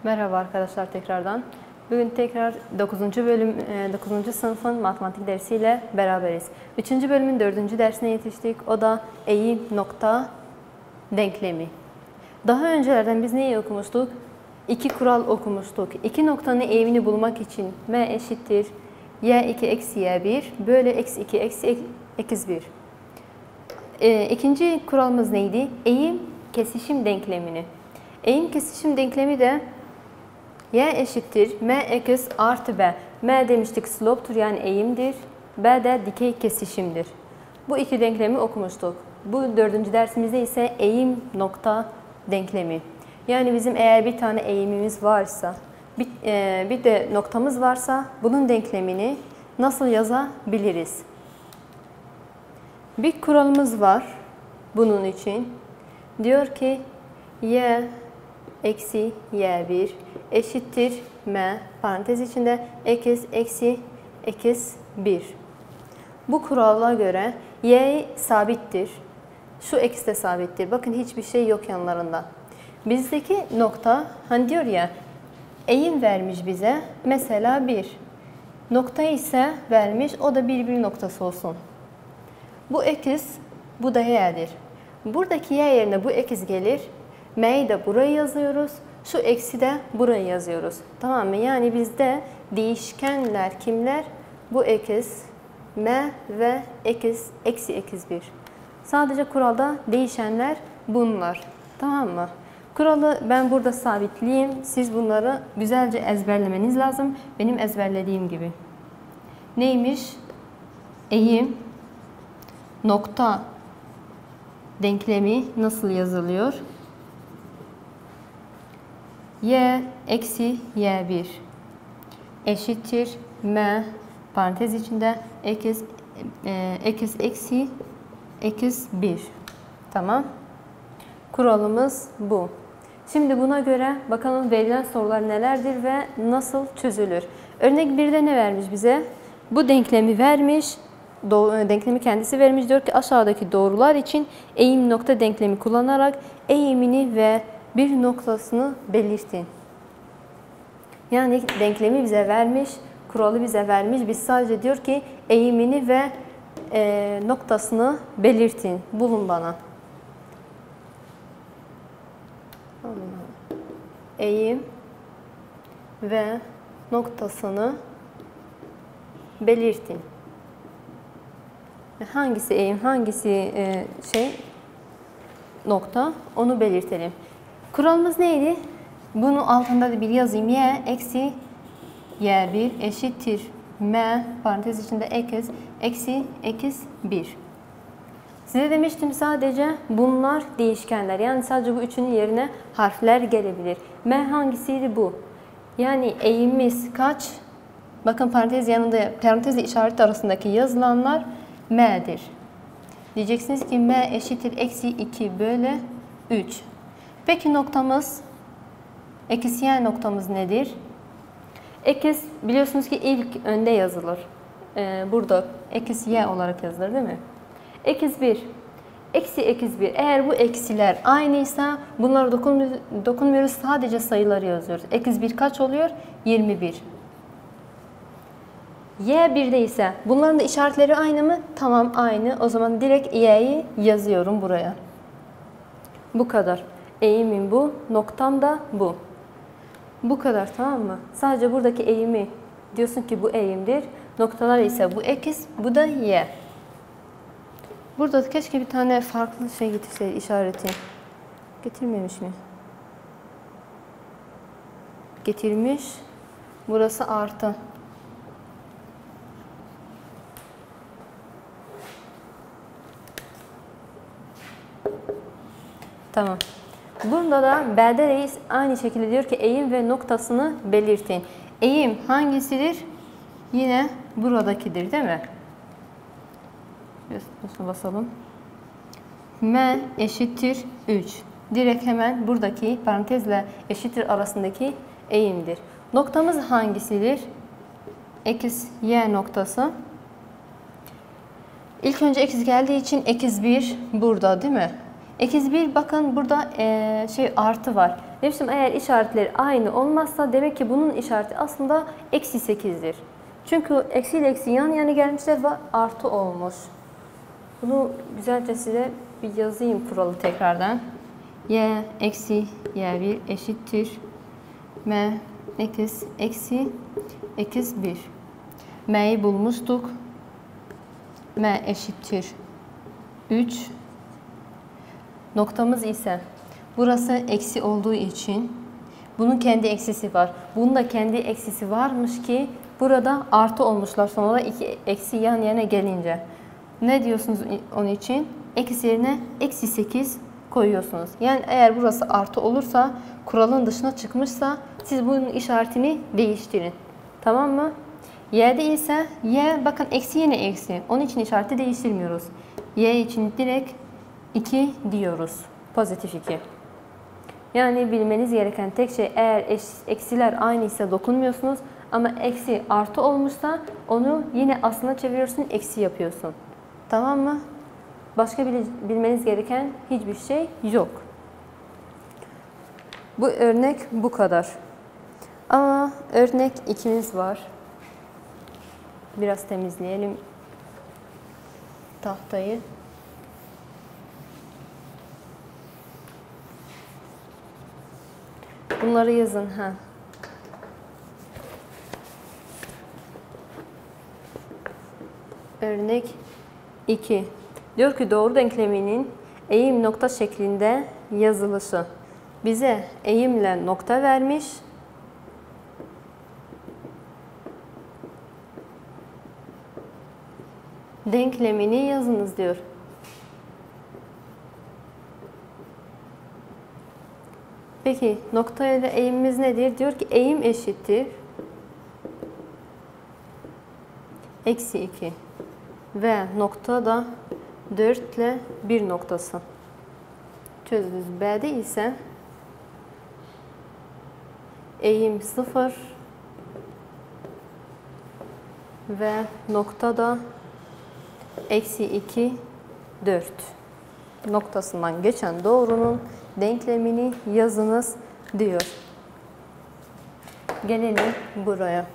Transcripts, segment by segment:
Merhaba arkadaşlar tekrardan. Bugün tekrar 9. sınıfın matematik dersiyle beraberiz. 3. bölümün 4. dersine yetiştik. O da eğim nokta denklemi. Daha öncelerden biz neyi okumuştuk? İki kural okumuştuk. İki noktanın eğimini bulmak için m eşittir y2 eksi y1 bölü eksi 2 eksi 1. İkinci kuralımız neydi? Eğim kesişim denklemini. Eğim kesişim denklemi de y eşittir m x artı b. M demiştik slope'tur yani eğimdir. B de dikey kesişimdir. Bu iki denklemi okumuştuk. Bu 4. dersimizde ise eğim nokta denklemi. Yani bizim eğer bir tane eğimimiz varsa, bir de noktamız varsa bunun denklemini nasıl yazabiliriz? Bir kuralımız var bunun için. Diyor ki y eksi y1 eşittir m parantez içinde x eksi x1. Bu kurala göre y sabittir. Şu x de sabittir. Bakın hiçbir şey yok yanlarında. Bizdeki nokta hani diyor ya eğim vermiş bize mesela 1. Nokta ise vermiş o da bir noktası olsun. Bu x bu da y'dir. Buradaki y yerine bu x gelir. M'yi de buraya yazıyoruz. Şu eksi de buraya yazıyoruz. Tamam mı? Yani bizde değişkenler kimler? Bu x, m ve x, eksi x1. Sadece kuralda değişenler bunlar. Tamam mı? Kuralı ben burada sabitleyeyim. Siz bunları güzelce ezberlemeniz lazım. Benim ezberlediğim gibi. Neymiş? Eğim nokta denklemi nasıl yazılıyor? Y eksi y1 eşittir m parantez içinde x eksi x1. Tamam. Kuralımız bu. Şimdi buna göre bakalım verilen sorular nelerdir ve nasıl çözülür. Örnek 1'de ne vermiş bize? Bu denklemi vermiş. Denklemi kendisi vermiş. Diyor ki aşağıdaki doğrular için eğim nokta denklemi kullanarak eğimini ve bir noktasını belirtin. Yani denklemi bize vermiş, kuralı bize vermiş. Biz sadece diyor ki eğimini ve noktasını belirtin. Bulun bana. Eğim ve noktasını belirtin. Hangisi eğim, hangisi nokta onu belirtelim. Kuralımız neydi? Bunu altında da bir yazayım. Y eksi y1 eşittir m parantez içinde x eksi x1. Size demiştim sadece bunlar değişkenler. Yani sadece bu üçünün yerine harfler gelebilir. M hangisiydi bu? Yani eğimimiz kaç? Bakın parantez yanında parantezle işaret arasındaki yazılanlar m'dir. Diyeceksiniz ki m eşittir eksi 2 bölü 3. Peki noktamız, eksi y noktamız nedir? Eksi biliyorsunuz ki ilk önde yazılır. Burada eksi y olarak yazılır değil mi? Eksi 1, eksi 1. Eğer bu eksiler aynıysa bunlara dokunmuyoruz. Sadece sayıları yazıyoruz. Eksi 1 kaç oluyor? 21. Y1'de ise bunların da işaretleri aynı mı? Tamam aynı. O zaman direkt y'yi yazıyorum buraya. Bu kadar. Eğimim bu. Noktam da bu. Bu kadar tamam mı? Sadece buradaki eğimi diyorsun ki bu eğimdir. Noktalar ise bu x, bu da y. Burada keşke bir tane farklı şey getirseydi işareti. Getirmemiş mi? Getirmiş. Burası artı. Tamam. Burada da B'de reis aynı şekilde diyor ki eğim ve noktasını belirtin. Eğim hangisidir? Yine buradakidir değil mi? Üstüne basalım. M eşittir 3. Direkt hemen buradaki parantezle eşittir arasındaki eğimdir. Noktamız hangisidir? X, y noktası. İlk önce x geldiği için x1 burada değil mi? Eksi 1 bakın burada artı var. Demiştim eğer işaretleri aynı olmazsa demek ki bunun işareti aslında eksi 8'dir. Çünkü eksi ile eksi yan yana gelmişler ve artı olmuş. Bunu güzelce size bir yazayım kuralı tekrardan. Y eksi y1 eşittir m eksi 1. M'yi bulmuştuk. M eşittir 3. Noktamız ise burası eksi olduğu için bunun kendi eksisi var. Bunun da kendi eksisi varmış ki burada artı olmuşlar. Sonra iki eksi yan yana gelince. Ne diyorsunuz onun için? Eksi yerine eksi 8 koyuyorsunuz. Yani eğer burası artı olursa, kuralın dışına çıkmışsa siz bunun işaretini değiştirin. Tamam mı? Y'de ise y bakın eksi yine eksi. Onun için işareti değiştirmiyoruz. Y için direkt 2 diyoruz. Pozitif 2. Yani bilmeniz gereken tek şey eğer eksiler aynı ise dokunmuyorsunuz ama eksi artı olmuşsa onu yine aslına çeviriyorsun, eksi yapıyorsun. Tamam mı? Başka bilmeniz gereken hiçbir şey yok. Bu örnek bu kadar. Ama örnek 2'miz var. Biraz temizleyelim tahtayı. Bunları yazın. Örnek 2. Diyor ki doğru denkleminin eğim nokta şeklinde yazılışı. Bize eğimle nokta vermiş. Denklemini yazınız diyor. Peki nokta ile eğimimiz nedir? Diyor ki eğim eşittir eksi 2 ve nokta da 4 ile 1 noktası. Çözümüz B'de ise eğim 0 ve nokta da eksi 2 4 noktasından geçen doğrunun denklemini yazınız diyor. Gelelim buraya.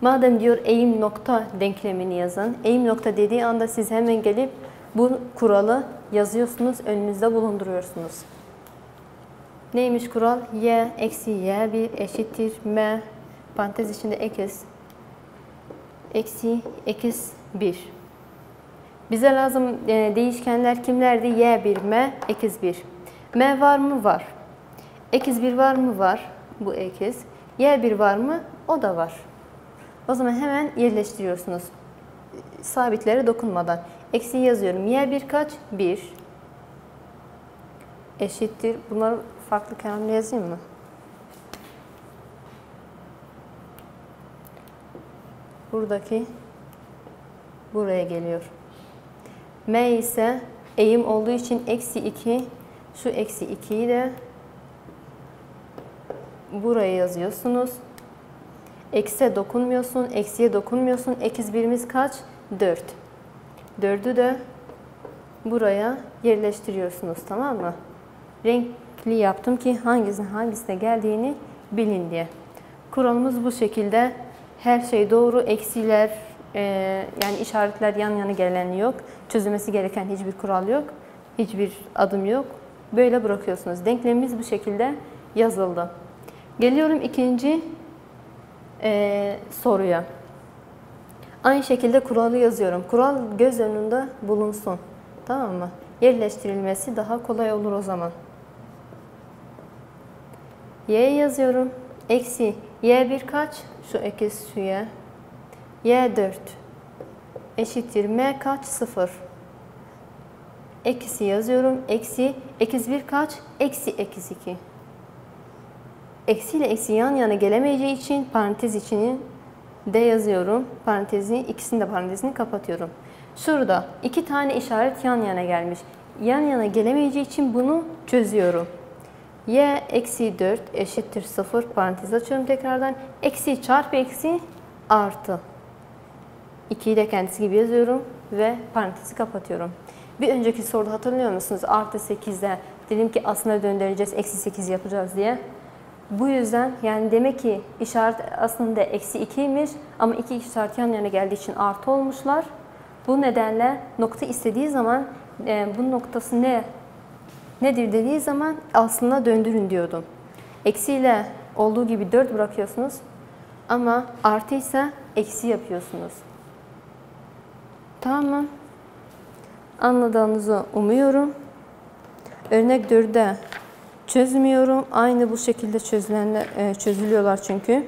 Madem diyor eğim nokta denklemini yazın. Eğim nokta dediği anda siz hemen gelip bu kuralı yazıyorsunuz, önünüzde bulunduruyorsunuz. Neymiş kural? Y eksi y1 eşittir m parantez içinde eksi 1. Bize lazım değişkenler kimlerdi? Y1, m, ekiz 1. M var mı? Var. Ekiz 1 var mı? Var. Bu ekiz. Y1 var mı? O da var. O zaman hemen yerleştiriyorsunuz. Sabitlere dokunmadan. Eksi yazıyorum. Y1 kaç? 1. Eşittir. Bunları farklı kalemle yazayım mı? Buradaki buraya geliyor. M ise eğim olduğu için eksi 2. Şu eksi 2'yi de buraya yazıyorsunuz. Eksiye dokunmuyorsun, eksiye dokunmuyorsun. Ekiz birimiz kaç? 4. 4'ü de buraya yerleştiriyorsunuz, tamam mı? Renkli yaptım ki hangisine geldiğini bilin diye. Kuralımız bu şekilde. Her şey doğru, eksiler yani işaretler yan yana gelen yok. Çözülmesi gereken hiçbir kural yok. Hiçbir adım yok. Böyle bırakıyorsunuz. Denklemimiz bu şekilde yazıldı. Geliyorum ikinci soruya. Aynı şekilde kuralı yazıyorum. Kural göz önünde bulunsun. Tamam mı? Yerleştirilmesi daha kolay olur o zaman. Y yazıyorum. Eksi y1 kaç? Şu eksi şu y. Y4 eşittir m kaç? 0. Eksi yazıyorum. Eksi ekiz 1 kaç? Eksi ekiz 2. Eksi ile eksi yan yana gelemeyeceği için parantez içini de yazıyorum. İkisinin de parantezini kapatıyorum. Şurada iki tane işaret yan yana gelmiş. Yan yana gelemeyeceği için bunu çözüyorum. Y eksi 4 eşittir 0. Parantez açıyorum tekrardan. Eksi çarpı eksi artı. 2'yi de kendisi gibi yazıyorum ve parantezi kapatıyorum. Bir önceki soruda hatırlıyor musunuz? Artı 8'de dedim ki aslında döndüreceğiz, eksi 8 yapacağız diye. Bu yüzden yani demek ki işaret aslında eksi 2'ymiş ama iki işaret yan yana geldiği için artı olmuşlar. Bu nedenle nokta istediği zaman bu noktası nedir dediği zaman aslında döndürün diyordum. Eksiyle olduğu gibi 4 bırakıyorsunuz ama artı ise eksi yapıyorsunuz. Tamam mı? Anladığınızı umuyorum. Örnek 4'de çözmüyorum. Aynı bu şekilde çözülüyorlar çünkü.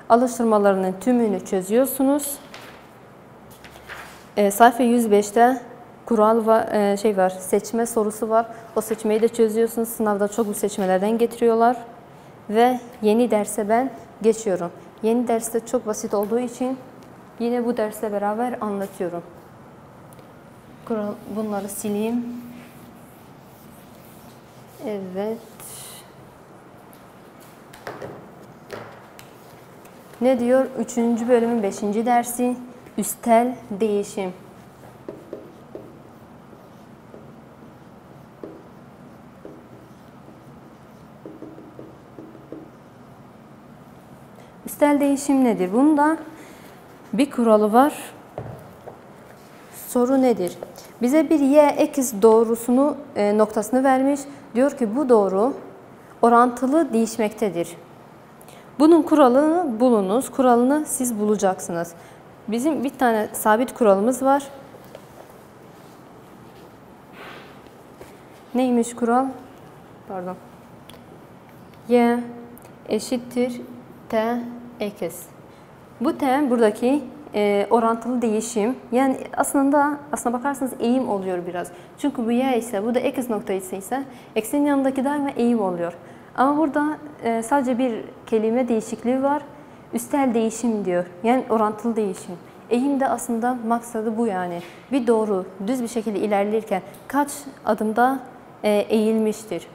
Alıştırmalarının tümünü çözüyorsunuz. Sayfa 105'te kural var, seçme sorusu var. O seçmeyi de çözüyorsunuz. Sınavda çok bu seçmelerden getiriyorlar. Ve yeni derse ben geçiyorum. Yeni derste çok basit olduğu için yine bu dersle beraber anlatıyorum. Bunları sileyim. Evet. Ne diyor? 3. bölümün 5. dersi. Üstel değişim. Üstel değişim nedir? Bunda bir kuralı var. Soru nedir? Bize bir y x doğrusunu noktasını vermiş. Diyor ki bu doğru orantılı değişmektedir. Bunun kuralını bulunuz. Kuralını siz bulacaksınız. Bizim bir tane sabit kuralımız var. Neymiş kural? Pardon. Y eşittir t x. Bu t buradaki orantılı değişim. Yani aslında bakarsanız eğim oluyor biraz. Çünkü bu y ise bu da x noktası ise x'in yanındaki daima eğim oluyor. Ama burada sadece bir kelime değişikliği var. Üstel değişim diyor. Yani orantılı değişim. Eğim de aslında maksadı bu yani. Bir doğru düz bir şekilde ilerlerken kaç adımda eğilmiştir.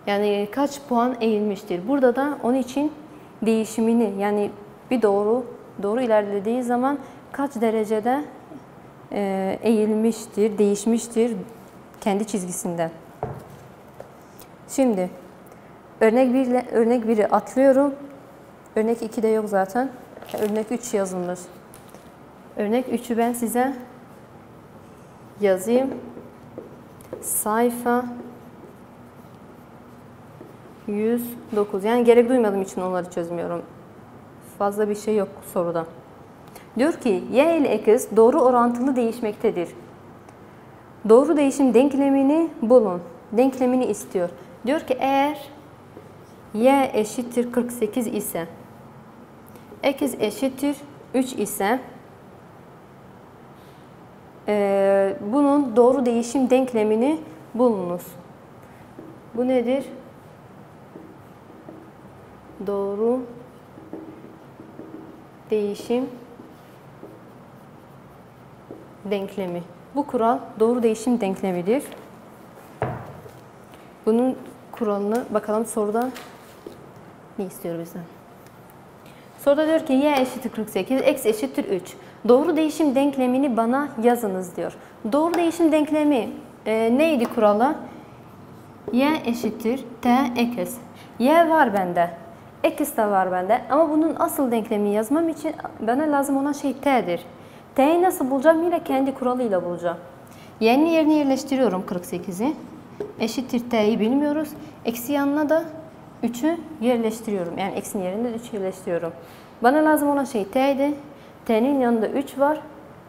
Yani kaç puan eğilmiştir. Burada da onun için değişimini yani bir doğru ilerlediği zaman kaç derecede eğilmiştir, değişmiştir kendi çizgisinden. Şimdi örnek 1'i atlıyorum. Örnek 2'de yok zaten. Örnek 3 yazılmış. Örnek 3'ü ben size yazayım. Sayfa 109. Yani gerek duymadığım için onları çözmüyorum. Fazla bir şey yok soruda. Diyor ki y ile x doğru orantılı değişmektedir. Doğru değişim denklemini bulun. Denklemini istiyor. Diyor ki eğer y eşittir 48 ise x eşittir 3 ise bunun doğru değişim denklemini bulunuz. Bu nedir? Doğru değişim denklemi. Bu kural doğru değişim denklemidir. Bunun kuralını bakalım soruda ne istiyor bizden? Soruda diyor ki y eşittir 48, x eşittir 3. Doğru değişim denklemini bana yazınız diyor. Doğru değişim denklemi neydi kuralı? Y eşittir t x. Y var bende. X de var bende. Ama bunun asıl denklemini yazmam için bana lazım olan şey t'dir. T'yi nasıl bulacağım? Yine kendi kuralıyla bulacağım. Y'nin yerine yerleştiriyorum 48'i. Eşittir t'yi bilmiyoruz. Eksi yanına da 3'ü yerleştiriyorum. Yani x'in yerine de 3'ü yerleştiriyorum. Bana lazım olan şey t'ydi. T'nin yanında 3 var.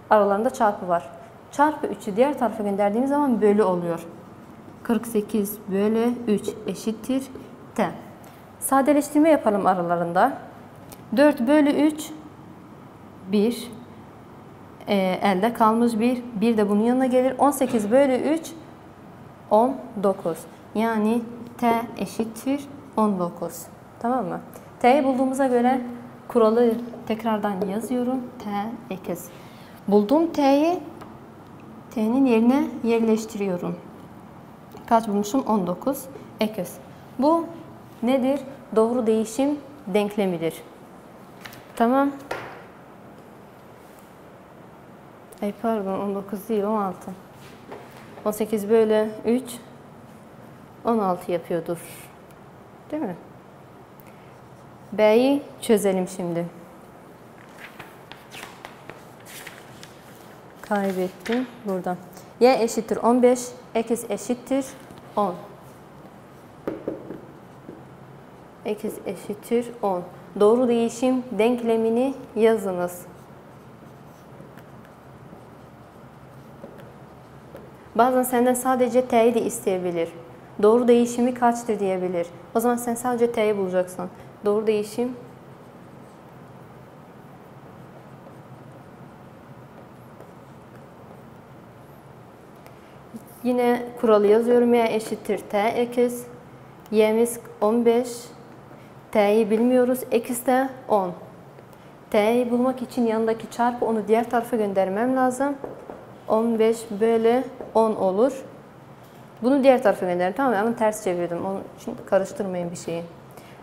Aralarında çarpı var. Çarpı 3'ü diğer tarafa gönderdiğim zaman bölü oluyor. 48 bölü 3 eşittir t. Sadeleştirme yapalım aralarında. 4 bölü 3 1. Elde kalmış 1. 1 de bunun yanına gelir. 18 bölü 3 19. Yani t eşittir 19. Tamam mı? T'yi bulduğumuza göre kuralı tekrardan yazıyorum. T x. Bulduğum t'yi t'nin yerine yerleştiriyorum. Kaç bulmuşum? 19. X. Bu nedir? Doğru değişim denklemidir. Tamam. Ay pardon 19 değil 16. 18 bölü 3 16 yapıyordur. Değil mi? B'yi çözelim şimdi. Kaybettim buradan. Y eşittir 15, x eşittir 10. X eşittir 10. Doğru değişim denklemini yazınız. Bazen senden sadece t'yi de isteyebilir. Doğru değişimi kaçtır diyebilir. O zaman sen sadece t'yi bulacaksın. Doğru değişim yine kuralı yazıyorum. Y eşittir t x. Y'miz 15. T'yi bilmiyoruz. X de 10. T'yi bulmak için yanındaki çarpı onu diğer tarafa göndermem lazım. 15 bölü 10 olur. Bunu diğer tarafa gönderin. Tamam mı? Ama ters çevirdim. Onun için karıştırmayın bir şeyi.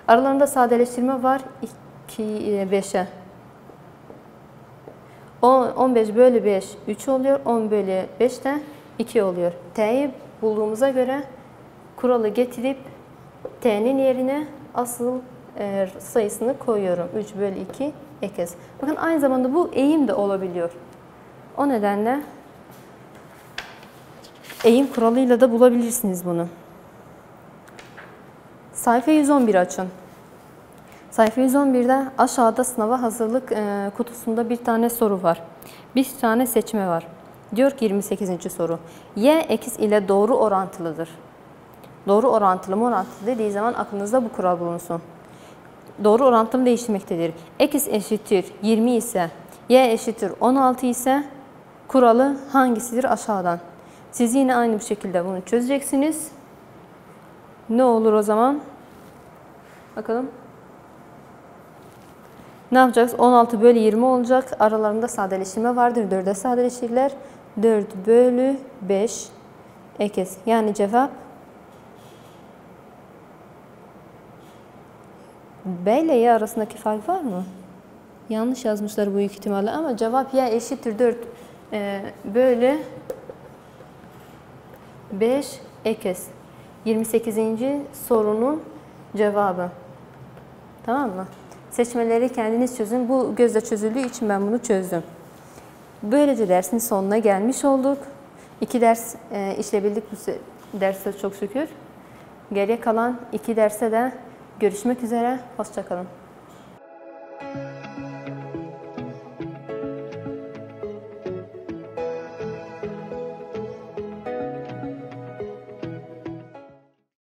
Aralarında sadeleştirme var. 2, 5'e. 15 bölü 5 3 oluyor. 10 bölü 5 de 2 oluyor. T'yi bulduğumuza göre kuralı getirip T'nin yerine asıl sayısını koyuyorum. 3 bölü 2 x. Bakın aynı zamanda bu eğim de olabiliyor. O nedenle eğim kuralıyla da bulabilirsiniz bunu. Sayfa 111 açın. Sayfa 111'de aşağıda sınava hazırlık kutusunda bir tane soru var. Bir tane seçme var. Diyor ki 28. soru. Y x ile doğru orantılıdır. Doğru orantılı mı orantılı dediği zaman aklınızda bu kural bulunsun. Doğru orantılı değişmektedir. X eşittir 20 ise, y eşittir 16 ise kuralı hangisidir aşağıdan? Siz yine aynı bir şekilde bunu çözeceksiniz. Ne olur o zaman? Bakalım. Ne yapacağız? 16 bölü 20 olacak. Aralarında sadeleştirme vardır. 4'e sadeleşirler. 4 bölü 5 x. Yani cevap B ile Y arasındaki fark var mı? Yanlış yazmışlar büyük ihtimalle ama cevap Y eşittir 4 bölü 5 x. 28. sorunun cevabı. Tamam mı? Seçmeleri kendiniz çözün. Bu gözle çözüldüğü için ben bunu çözdüm. Böylece dersin sonuna gelmiş olduk. 2 ders işleyebildik bu derste çok şükür. Geriye kalan 2 derste de görüşmek üzere. Hoşça kalın.